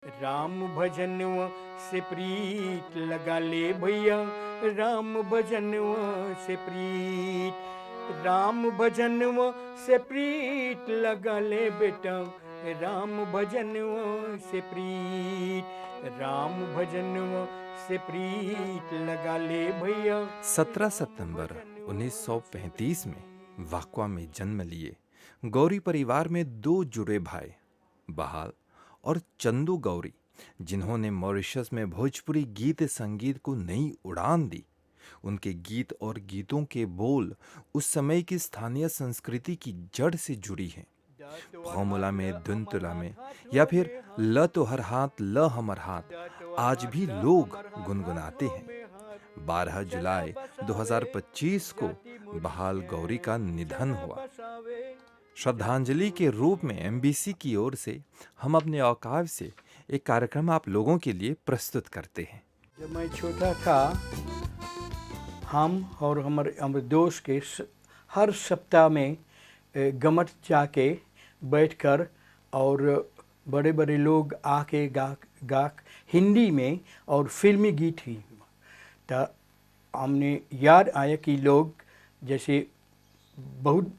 राम भजनवा से प्रीत लगा ले भैया, राम भजनवा से प्रीत, राम भजनवा से प्रीत लगा ले बेटा, राम भजनवा से प्रीत, राम भजनवा से प्रीत लगा ले भैया। 17 सितंबर 1935 में वाकवा में जन्म लिए गौरी परिवार में दो जुड़े भाई बहाल और चंदू गौरी, जिन्होंने मॉरिशस में भोजपुरी गीत संगीत को नई उड़ान दी। उनके गीत और गीतों के बोल उस समय की स्थानीय संस्कृति की जड़ से जुड़ी हैं। फॉर्मूला में धुन तुला में या फिर ल तो हर हाथ ल हमर हाथ आज भी लोग गुनगुनाते हैं। 12 जुलाई 2025 को बहाल गौरी का निधन हुआ। श्रद्धांजलि के रूप में एमबीसी की ओर से हम अपने औकाव से एक कार्यक्रम आप लोगों के लिए प्रस्तुत करते हैं। जब मैं छोटा था, हम और हमारे दोस्त के हर सप्ताह में गमट जाके बैठकर और बड़े बड़े लोग आके गा हिंदी में और फिल्मी गीत ही। तो हमने याद आया कि लोग जैसे बहुत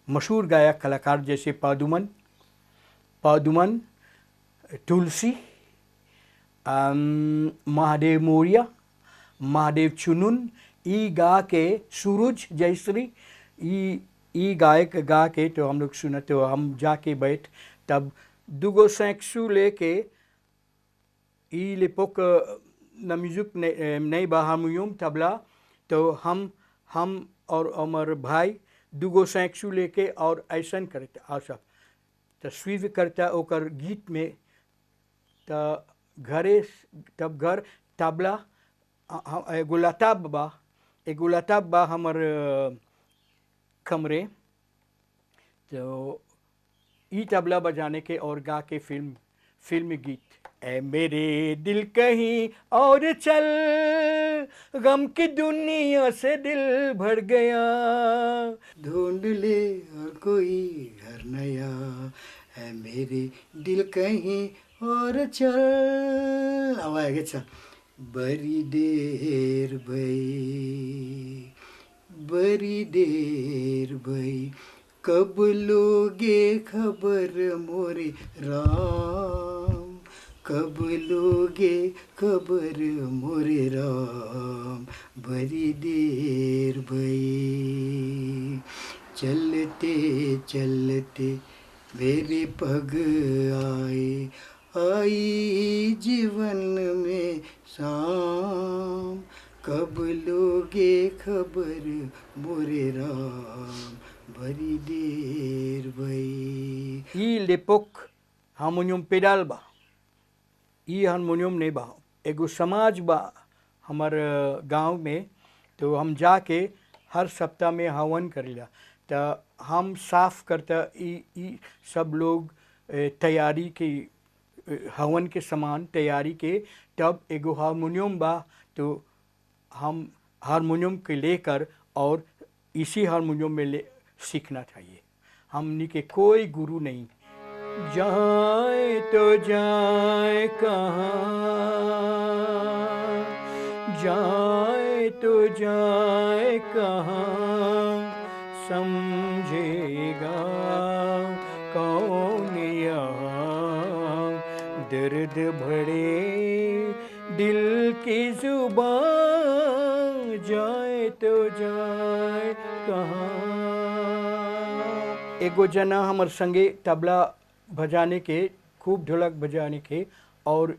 मशहूर गायक कलाकार जैसे पादुमन, तुलसी, महादेव मौर्य, महादेव चुनुन, ई गा के सूरज जयश्री, ई गायक गा के तो हम लोग सुना। तो हम जाके बैठ तब दुगो सैक्सू लेके ई लेपोक न म्यूजिक नहीं बा हारमोनियम तबला, तो हम और हमारे भाई दुगो सैक्सू लेके और ऐसा करते और सब तस्वीर करता ओकर गीत में। तो घरे तब घर तबला एगो लताब बा हमर कमरे, तो ई तबला बजाने के और गा के फिल्मी गीत। ऐ मेरे दिल कहीं और चल, गम की दुनिया से दिल भर गया, ढूंढ ले और कोई घर नया, ऐ मेरे दिल कहीं और चल। आवाज़ अच्छा। बड़ी देर भई कब लोगे खबर मोरे राम, कब लोगे खबर मोरे राम, बड़ी देर भई चलते चलते मेरे पग आई जीवन में शाम, कब लोगे खबर मोरे राम, बड़ी देर भई। ई लेपोक हारमोनियम पेडाल बा, ई हारमोनियम नहीं बा, एगो समाज बा हमार गांव में। तो हम जाके हर सप्ताह में हवन करेला, तो हम साफ करता ई सब लोग तैयारी की हवन के समान तैयारी के। तब एगो हारमोनियम बा, तो हम हारमोनियम के लेकर और इसी हारमोनियम में सीखना चाहिए। हमनी के कोई गुरु नहीं। जाए तो जाए कहाँ, जाए तो जाए कहाँ, समझेगा कौन यहाँ, दर्द भरे दिल की जुबान, जाए तो जाए कहाँ। एगो जना हमार संगे तबला बजाने के, खूब ढोलक बजाने के, और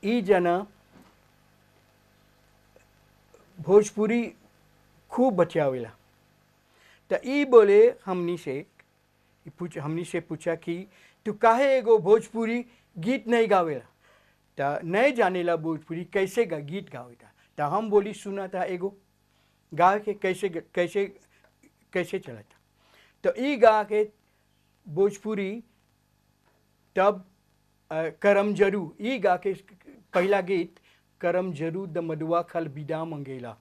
ई जना भोजपुरी खूब बचावेला। तो ई बोले हमनी से पूछा कि तू काहे एगो भोजपुरी गीत नहीं गावेला, तो नहीं जानेला भोजपुरी कैसे गीत गावेला। तो हम बोली सुना था एगो गा के कैसे चला था। तो ई गा के भोजपुरी तब करम जरू, ई गा के पहला गीत करम जरू द मदुआ खल बिदा मंगेला,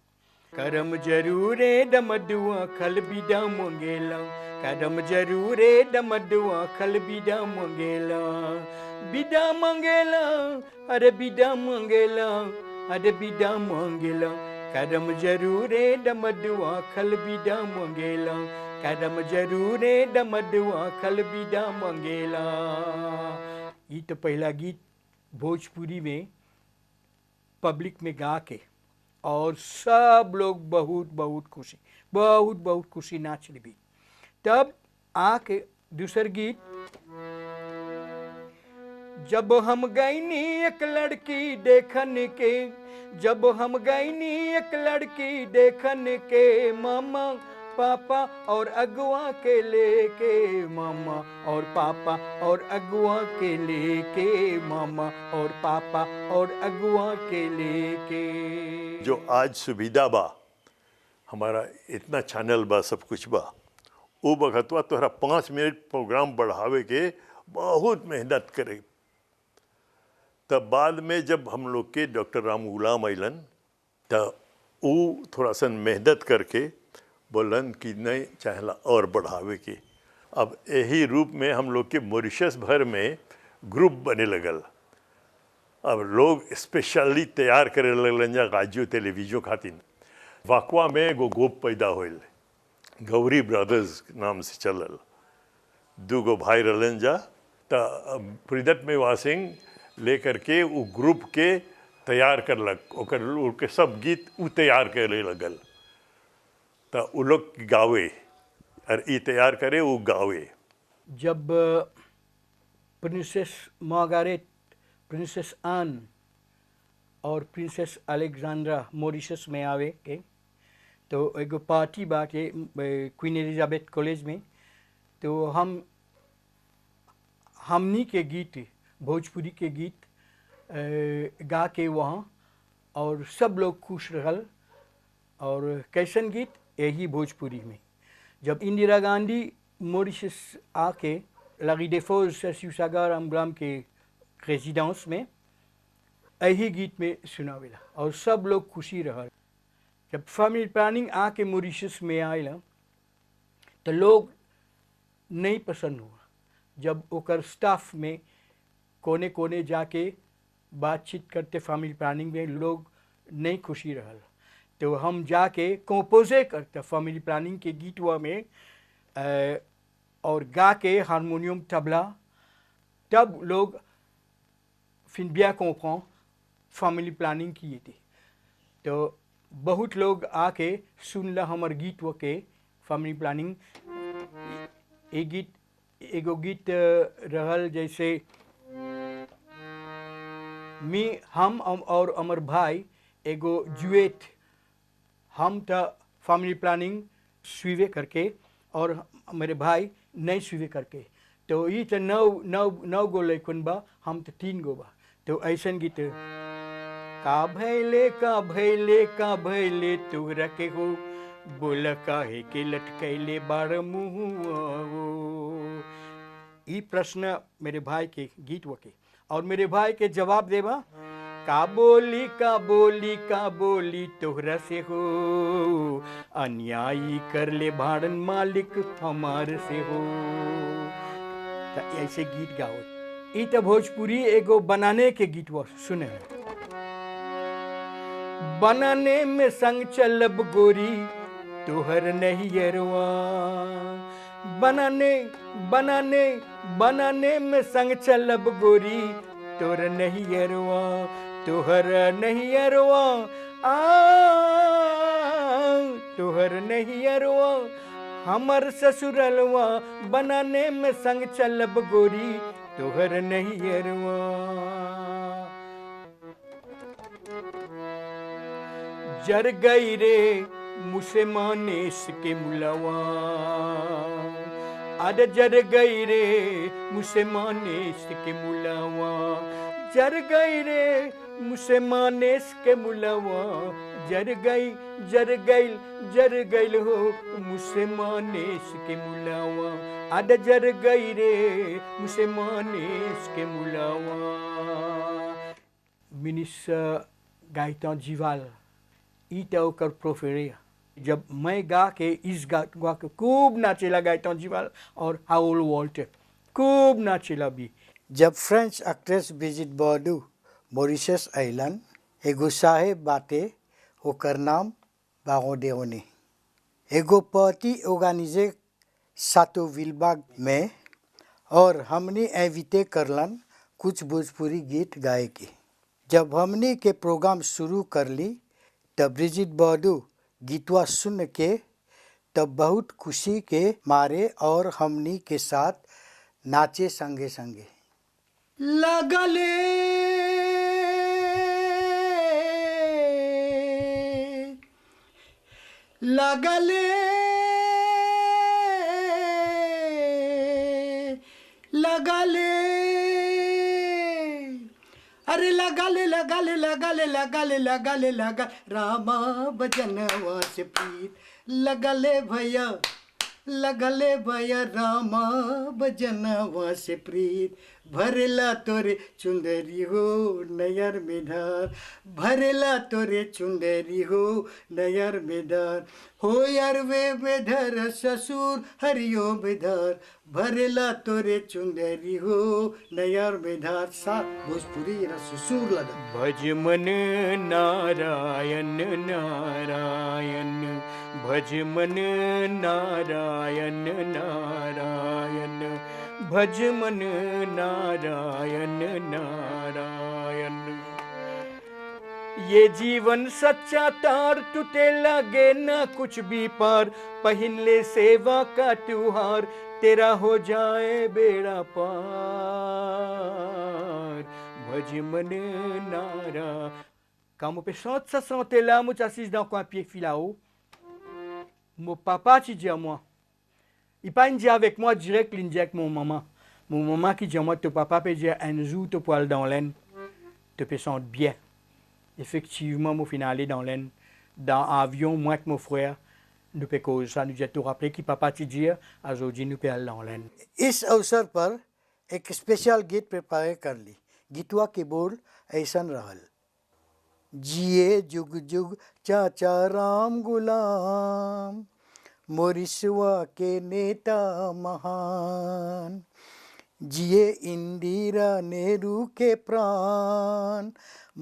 करम जरू रे द मदुआ खल बिदा मंगेला, करम जरू रे द मदुआ खल बिदा मंगेला, बिदा मांगेला, अरे बिदा मांगेला, अरे बिदा मांगेला, करम जरूरे डमडुआ खल बिदा मांगेला, करम जरूरे डमडुआ खल बिदा मांगेला। ये तो पहला गीत भोजपुरी में पब्लिक में गा के और सब लोग बहुत बहुत खुशी नाच भी। तब आके दूसर गीत, जब हम गईनी एक लड़की देखन के, जब हम गईनी एक लड़की देखन के, मामा पापा और अगुआ के लेके, मामा और पापा और अगुआ के लेके, मामा और पापा और अगुआ के लेके। जो आज सुविधा बा, हमारा इतना चैनल बा, सब कुछ बा, वो बखतवा तोहरा 5 मिनट प्रोग्राम बढ़ावे के बहुत मेहनत करे। तब बाद में जब हम लोग के डॉक्टर राम गुलाम अइलन, तब वो थोड़ा सा मेहनत करके बोलन कि नहीं चाहला और बढ़ावे के। अब यही रूप में हम लोग के मॉरिशस भर में ग्रुप बने लगल। अब लोग स्पेशली तैयार करे लगलन जा रेडियो टेलीविजन खातिर। वाकवा में एगो ग्रुप पैदा होल, गौरी ब्रदर्स नाम से चलल। 2 गो भाई रहलन जा, त प्रिदत मेवा सिंह लेकर के वो ग्रुप के तैयार करलक, ओकर सब गीत वो तैयार करे लगल। तो वो लोग गावे और ये तैयार करे वो गावे। जब प्रिंसेस मार्गारेट, प्रिंसेस आन और प्रिंसेस अलेक्जेंड्रा मॉरिशस में आवे के, तो एगो पार्टी बाटे क्वीन एलिजाबेथ कॉलेज में। तो हमनी के गीत, भोजपुरी के गीत गा के वहाँ, और सब लोग खुश रहल। और कैसन गीत? यही भोजपुरी में। जब इंदिरा गांधी मॉरिशस आके लागी डेफोज से शिवसागर अम्बराम के रेजिडेंस में यही गीत में सुनावेला और सब लोग खुशी रहल। जब फैमिली प्लानिंग आके मॉरिशस में आएला तो लोग नहीं पसंद हुआ। जब ओकर स्टाफ में कोने कोने जाके बातचीत करते फैमिली प्लानिंग में, लोग नहीं खुशी रहल। तो हम जाके कंपोजे करते फैमिली प्लानिंग के गीतवा में और गा के हारमोनियम तबला, तब लोग फिर bien comprend फैमिली प्लानिंग किए थे। तो बहुत लोग आके सुनला हमर गीतवा के फैमिली प्लानिंग। एगो गीत रहल जैसे हम और अमर भाई एगो जुएट, हम तो फैमिली प्लानिंग स्वीवे करके और मेरे भाई नहीं स्वीवे करके। तो ये तो नौ गो लैकन बा, हम तो 3 गो बा। तो ऐसन गीत, का भैले का भैले का भैले तोहरा के हो, बोला काहे के लटकैले बार मुहुआ हो। ये प्रश्न मेरे भाई के गीत वके, और मेरे भाई के जवाब देवा, का बोली का बोली का बोली तोहरा से हो, अन्यायी कर ले भाड़न मालिक हमार से हो। तो ऐसे गीत गाओ। ई तो भोजपुरी एगो बनाने के गीत वो सुने। बनाने में संग चलब गोरी तोहर नहीं अरवा, बनाने बनाने बनाने में संग चलब गोरी तोहर नहीं अरवा, तोहर नहीं अरवा आ तोहर नहीं अरवा हमर ससुरलवा, बनाने में संग चलब गोरी तोहर नहीं अरवा। जर गई रे मुसे मानेस के मुलवा, अरे जर गई रे मुसे मानेस के मुलवा, जर गई रे मुसे मानेस के मुलवा, जर गई जर गई जर गई हो मुसे मानेस के मुलवा, अरे जर गई रे मुसे मानेस के मुलवा। मिनिस गायता जीवाल ईटा ओकर प्रोफेरे। जब मैं गा के इस गा के खूब नाचेला गायता जीवाल और हाउल वॉल्टर खूब नाचेला भी जब French actress Brigitte Bardot Mauritius island एगो साहेब बाटे ओकर नाम बारोडेओने एगो पार्टी ऑर्गेनाइजे सातो विलबाग में और हमने इनविटे करलन कुछ भोजपुरी गीत गाए के। जब हमने के प्रोग्राम शुरू कर ली तब ब्रिजिट बॉर्डू गीतवा सुन के तब बहुत खुशी के मारे और हमनी के साथ नाचे संगे संगे। लगले लगले लगले अरे लगले लगले लगले लगले लगले लगा रामा भजनवा से प्रीत लगले भैया रामा भजनवा से प्रीत भरेला तोरे चुंदरी हो नयर में धार भरेला तोरे चुंदरी हो नयर में धार हो यार वे बेधर ससुर हरियो बेधर भरेला तोरे चुंदरी हो नयर में धार सा भोजपुरी रा ससुर लगा। भज मन नारायण नारायण भज मन नारायण नारायण भज मन नारायण नारायण। ये जीवन सच्चा तार टूटे लगे ना कुछ भी पार पहिन ले सेवा का त्योहार तेरा हो जाए बेड़ा पार भज मन नारा। Quand mon péchant ça sentait là, moi t'assise dans coin pied fil là-haut. Mon papa tu dit à moi. Il pas dit avec moi direct, il dit avec mon maman. Mon maman qui dit à moi ton papa peut dire un jour te poil dans l'aine. Te peux sentir bien. Effectivement, mon final dans l'aine dans avion moi avec mon frère. Nous peut cause ça nous dit tout rappeler कि पापा tu dit aujourd'hui nous peut aller dans l'aine. इस अवसर पर एक special गीत prepare कर ली। गीतवा के बोल ऐसन रहल। जिए जुग जुग चाचा राम गुलाम मोरिसवा के नेता महान जिए इंदिरा नेहरू के प्राण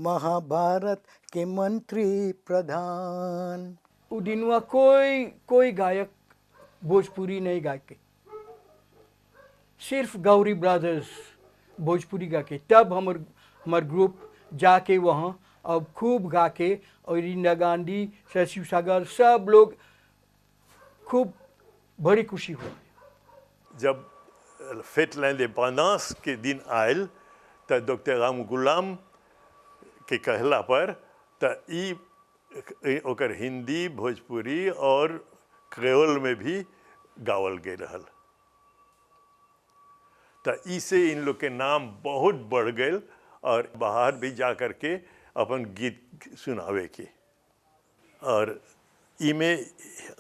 महाभारत के मंत्री प्रधान। उ दिनवा कोई गायक भोजपुरी नहीं गा के सिर्फ गौरी ब्रदर्स भोजपुरी गा के तब हमार ग्रुप जाके वहाँ अब खूब गा के और इंदिरा गांधी शशि सागर सब लोग खूब बड़ी खुशी हुई। जब फेट l'indépendance के दिन आयल त डॉक्टर राम गुलाम के कहला पर त ई ओकर हिंदी भोजपुरी और क्रेओल में भी गावल गए रहल त इसे इन लोग के नाम बहुत बढ़ गए और बाहर भी जा कर के अपन गीत सुनावे के। और इमें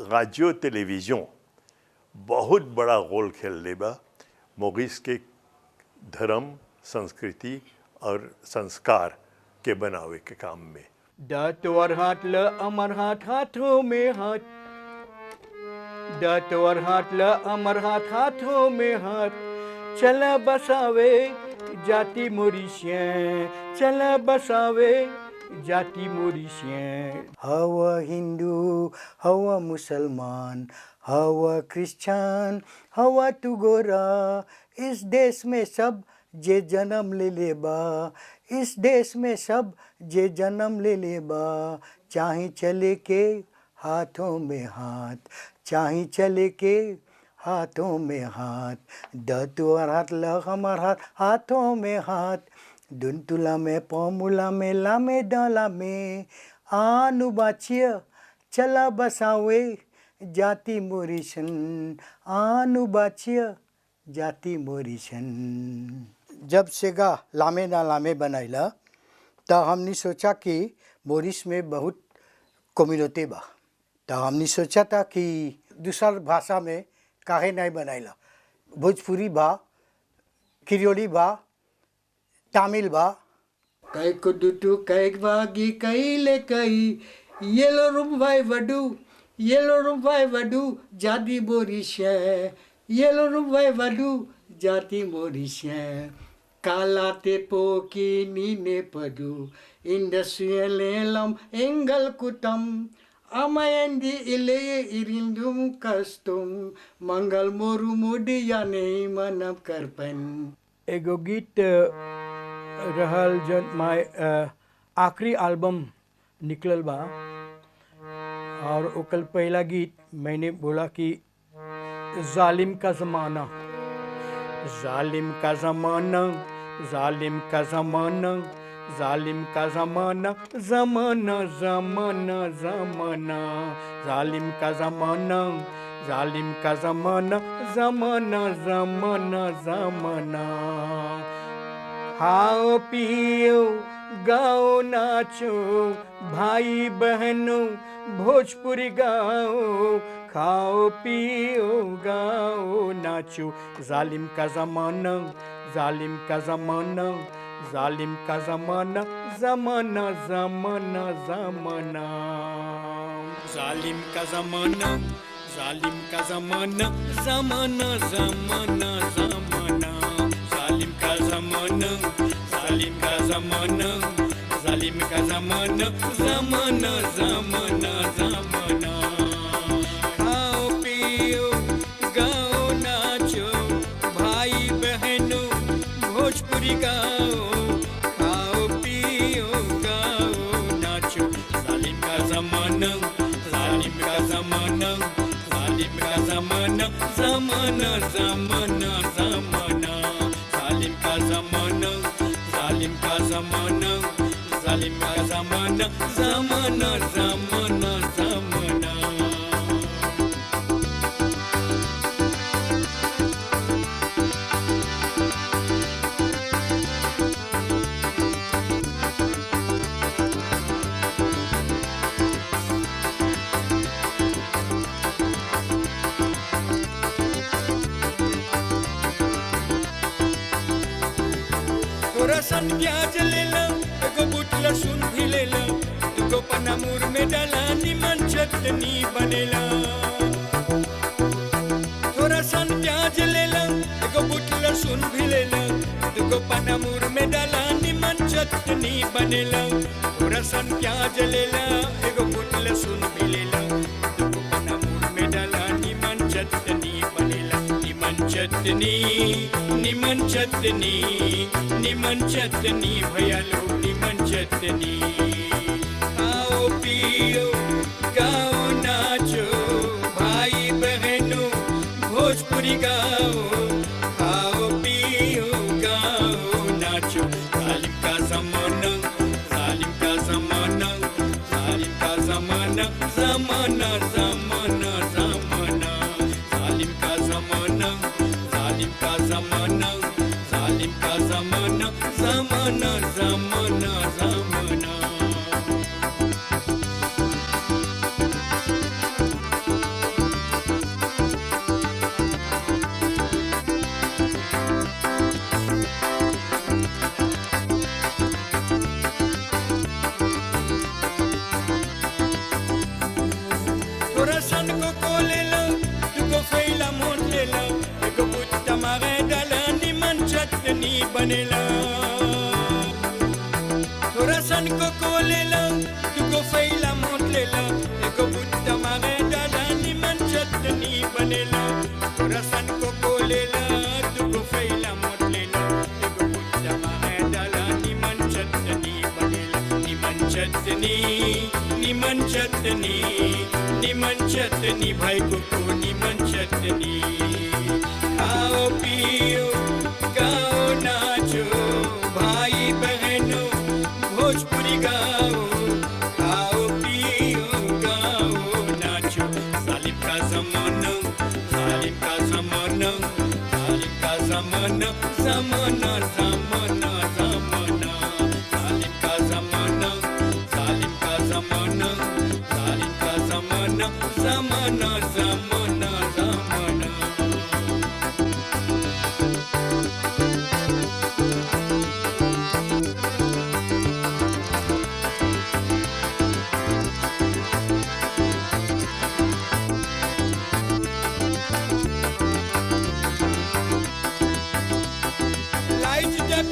रेडियो टेलीविज़न बहुत बड़ा रोल खेल ले बा मॉरिस के धर्म संस्कृति और संस्कार के बनावे के काम में। दतवर हाथ ल अमर हाथ हाथों में हाथ दतवर हाथ ल अमर हाथ हाथों में हाथ चला बसावे जाति मोरिशियन चला बसावे जाति मोरिशियन। हवा हिंदू हवा मुसलमान हवा क्रिश्चियन हवा तू गोरा इस देश में सब जे जन्म ले ले बा इस देश में सब जे जन्म ले ले बा चाहे चले के हाथों में हाथ चाहे चले के हाथों में हाथ दतुअर हाथ ल हमार हाथ हाथों में हाथ दुनतुला में पमुला में ला में डाला में आनु बाचिया चला बसावे जाति मोरिशन आनु बाचिया जाति मोरिशन। जब सेगा लामे ना लामे बनाइला तो हमने सोचा कि मोरिस में बहुत कम्युनिटी बा तो हमने सोचा था कि दूसर भाषा में काहे नहीं बनाइला भोजपुरी बा क्रियोली बा तमिल बा कई को दुटू कई भागी कई ले कई येलो रूम भाई वडू जाति मोरिश येलो रूम भाई वडू जाति मोरिश Kala tepo kini ne padu Indasuelelam enggal kutam Amayandi ile irindum custom Mangal moru mudiyane manap karpan. एगो गीत रहल जन माय आखिरी एल्बम निकलल बा और ओकल पहला गीत मैंने बोला कि जालिम का ज़माना, जालिम का ज़माना, जालिम का ज़माना, जालिम का ज़माना, ज़माना ज़माना ज़माना, जालिम का ज़माना, जालिम का ज़माना, ज़माना ज़माना ज़माना। खाओ पियो गाओ नाचो भाई बहनों भोजपुरी गाओ, खाओ पियो गाओ नाचो। जालिम का ज़माना, जालिम का ज़माना, जालिम का ज़माना, ज़माना ज़माना ज़माना, जालिम का ज़माना, जालिम का ज़माना, ज़माना ज़माना ज़माना, जालिम का ज़माना, जालिम का ज़माना, जालिम का ज़माना, ज़माना ज़माना ज़माना। खाओ पियो गाओ नाचो भाई बहनों भोजपुरी गाओ, खाओ पियो गाओ नाचो। जालिम का ज़माना, जालिम का ज़माना, जालिम का ज़माना, ज़माना ज़माना ज़माना, जालिम का ज़माना, जालिम का ज़माना, जालिम का ज़माना, ज़माना ज़माना ज़माना। थोड़ा सन प्याज ले लो, एगो बूट लहसुन भी ले लो, दुगो पनामूर में डाला निमन चटनी बनेला। थोड़ा सन प्याज ले लो, एगो बूट लहसुन भी ले लो, दुगो पनामूर में डाला निमन चटनी बनेला। थोड़ा सन प्याज ले लो, एगो बूट लहसुन भी ले लो, दुगो पनामूर में डाला निमन चटनी बनेला। निमन चटनी, निमन चटनी, निमन चटनी भैया लोग निमन चटनी। आओ पियो गाओ नाचो भाई बहनों भोजपुरी गाओ, आओ पियो गाओ नाचो। जालिम का ज़माना, जालिम का ज़माना, जालिम का ज़माना, ज़माना ज़माना ज़माना, जालिम का ज़माना, जालिम का ज़माना, जालिम का ज़माना, ज़माना ज़माना ज़माना। थोड़ा सन को ले लो, दुगो फैला मोट ले लो, एगो बुट्टा मारे डाला निमन चटनी बनेला। थोड़ा सन को ले लो, दुगो फैला मोट ले लो, एगो बुट्टा मारे डाला निमन चटनी बनेला। थोड़ा सन को ले लो, दुगो फैला मोट ले लो, एगो बुट्टा मारे डाला निमन चटनी बनेला। निमन चटनी, निमन चटनी, निमन चटनी भाई को निमन चटनी। आओ पियो गाओ नाचो भाई बहनों भोजपुरी गाओ, आओ पियो गाओ नाचो। जालिम का ज़माना, जालिम का ज़माना, जालिम का ज़माना, ज़माना ज़माना ज़माना, जालिम का ज़माना, जालिम का ज़माना, जालिम का ज़माना, ज़माना ज़माना ज़माना। लाइट जब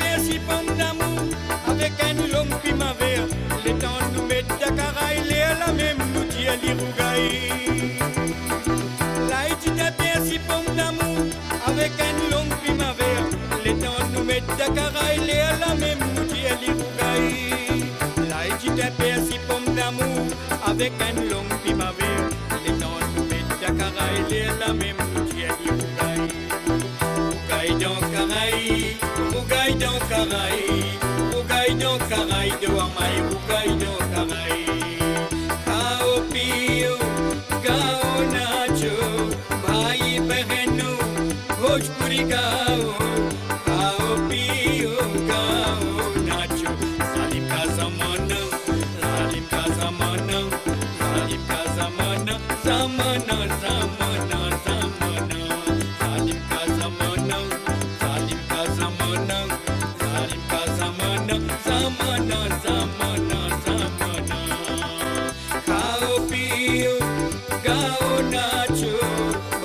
Light de persi pom d'amour avec une longue primavère. Les temps nous mettent d'accord, il est à la même moutie à l'Irougaï. Light de persi pom d'amour avec une longue primavère. Les temps nous mettent d'accord, il est à la même moutie à l'Irougaï. Rougaï dans Caraï, Rougaï dans Caraï, Rougaï dans Caraï, de Wamai, Rougaï dans Caraï. Kao Pio, Gao Nacho, Bhai Behenu, Bhojpuri Gao, Kao Pio, Gao Nacho, Salim ka zamana, Salim ka zamana, Salim ka zamana, zamana, zamana, zamana, Salim ka zamana, Salim ka zamana, Salim ka zamana, zamana, zamana, zamana. Kao Pio, Gao Nacho,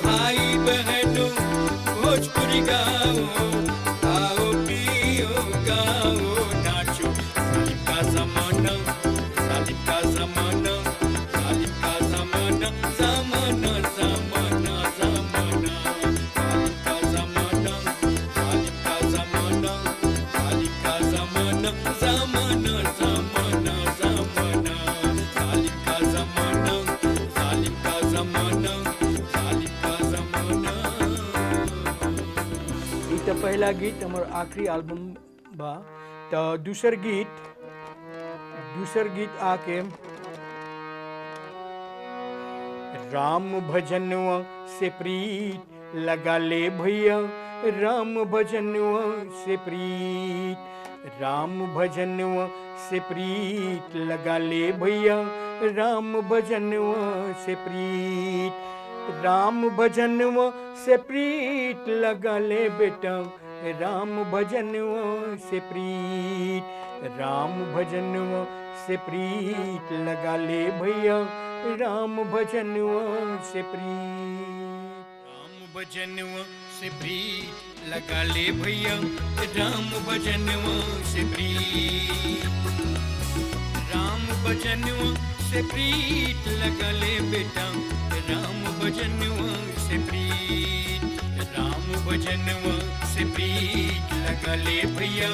Bhai Behenu, Bhojpuri Gao, Kao Pio, Gao Nacho, Salim ka zamana, Salim ka zamana, Salim ka zamana, zamana, zamana, zamana, Salim ka zamana, Salim ka zamana, Salim ka zamana, zamana, zamana, zamana, Salim ka zamana, Salim ka zamana, Salim ka zamana. ई तो पहला गीत हमार आखिरी album बा। तो दूसर गीत आके राम भजनवा से प्रीत लगा ले भैया, राम भजनवा से प्रीत, राम भजनवा से प्रीत लगा ले भैया, राम भजनवा से प्रीत, राम भजनवा से प्रीत लगा ले बेटा, राम भजनवा से प्रीत, राम भजनवा से प्रीत लगा ले भैया, राम भजनवा से प्रीत, राम भजनवा से प्रीत लगा ले भैया, राम भजनवा से प्रीत, राम भजनवा से प्रीत लगा ले बेटा, राम भजनवा से प्रीत, राम भजनवा से प्रीत लगा ले भैया,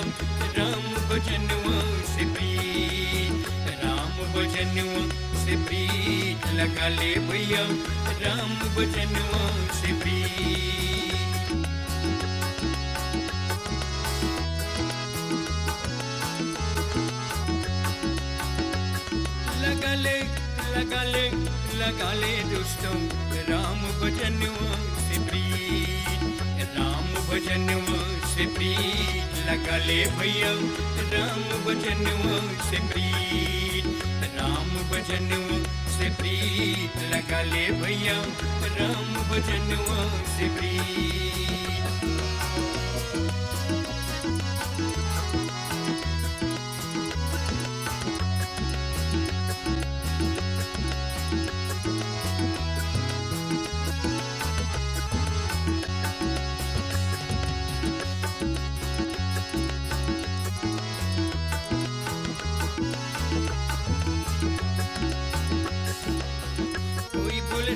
राम भजनवा से प्रीत, राम भजनवा से प्रीत लगा ले भैया, राम भजनवा से प्रीत। लगा ले दोस्तों, राम भजनवा से प्रीत, राम भजनवा से प्रीत लगा ले भैया, राम भजनवा से प्रीत, राम भजनवा से प्रीत लगा ले भैया, राम भजनवा से प्रीत।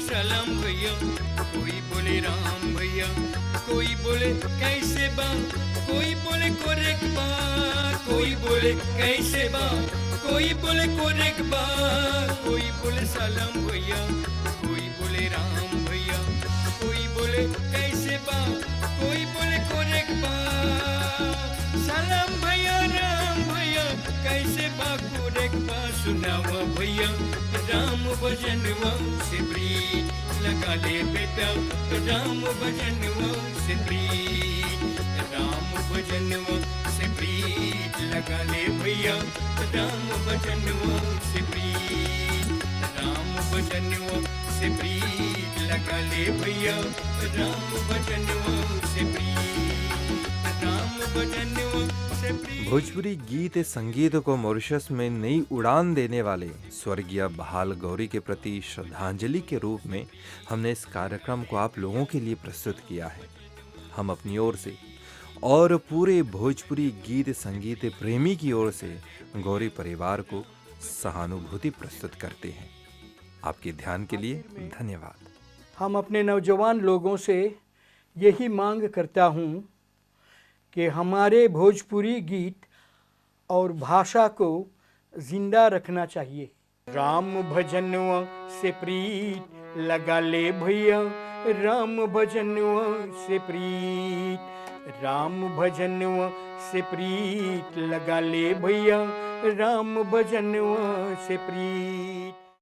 सलाम भैया, कोई बोले राम भैया, कोई बोले कैसे बा, कोई बोले कोरेक बा, कोई बोले कैसे बा, कोई बोले कोरेक बा, कोई बोले सलाम भैया, कोई बोले राम भैया, कोई बोले कैसे बा, कोई बोले कोरेक बा, सलाम भैया राम भैया कैसे बा कोरेक बा, सुनावा भैया राम भजनवा से प्रीत लगा ले बेटा, राम भजनवा से प्रीत, राम भजनवा से प्रीत लगा ले भैया, राम भजनवा से प्रीत, राम भजनवा से प्रीत लगा ले भैया, राम भजनवा से प्रीत, राम भजनवा से प्रीत। भोजपुरी गीत संगीत को मॉरिशस में नई उड़ान देने वाले स्वर्गीय बहाल गौरी के प्रति श्रद्धांजलि के रूप में हमने इस कार्यक्रम को आप लोगों के लिए प्रस्तुत किया है। हम अपनी ओर से और पूरे भोजपुरी गीत संगीत प्रेमी की ओर से गौरी परिवार को सहानुभूति प्रस्तुत करते हैं। आपके ध्यान के लिए धन्यवाद। हम अपने नौजवान लोगों से यही मांग करता हूँ कि हमारे भोजपुरी गीत और भाषा को जिंदा रखना चाहिए। राम भजनवा से प्रीत लगा ले भैया, राम भजनवा से प्रीत, राम भजनवा से प्रीत लगा ले भैया, राम भजनवा से प्रीत।